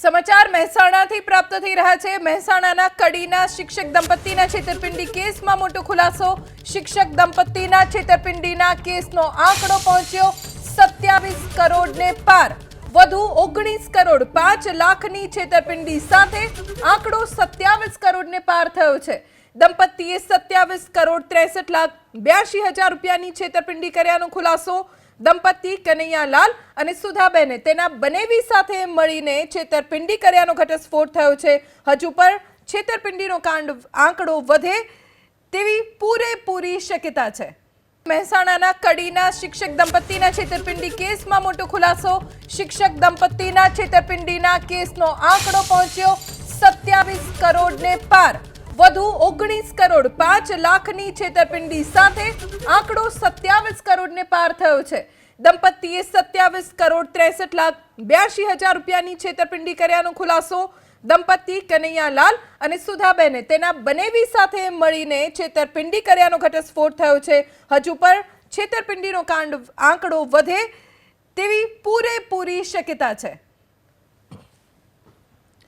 સમાચાર મહેસાણાથી પ્રાપ્ત થઈ રહ્યા છે। મહેસાણાના કડીના શિક્ષક દંપતીના છેતરપિંડી કેસમાં મોટો ખુલાસો। શિક્ષક દંપતીના છેતરપિંડીના કેસનો આંકડો પહોંચ્યો 27 કરોડને પાર। વધુ 19 કરોડ 5 લાખની છેતરપિંડી સાથે આંકડો 27 કરોડને પાર થયો છે। દંપતીએ 27 કરોડ 63 લાખ 82 હજાર રૂપિયાની છેતરપિંડી કર્યાનો ખુલાસો। दंपति कन्हैयालाल અને સુધાબેને તેના બનેવી સાથે મળીને છેતરપિંડી કર્યાનો ઘટસ્ફોટ થયો છે। હજુ પણ છેતરપિંડીનો આંકડો વધે તેવી પૂરેપૂરી શક્યતા છે। મહેસાણાના કડીના શિક્ષક દંપતીના છેતરપિંડી કેસમાં મોટો ખુલાસો। શિક્ષક દંપતીના છેતરપિંડીના કેસનો આંકડો પહોંચ્યો 27 કરોડને પાર। વધુ 19 કરોડ 5 લાખની છેતરપિંડી સાથે આંકડો 27 કરોડને પાર થયો છે। દંપતીએ 27 કરોડ 63 લાખ 82 હજાર રૂપિયાની છેતરપિંડી કર્યાનો ખુલાસો। દંપતિ કન્હૈયાલાલ અને સુધાબેને તેના બનેવી સાથે મળીને છેતરપિંડી કર્યાનો ઘટસ્ફોટ થયો છે। હજુ પણ છેતરપિંડીનો આંકડો વધે તેવી પૂરેપૂરી શક્યતા છે।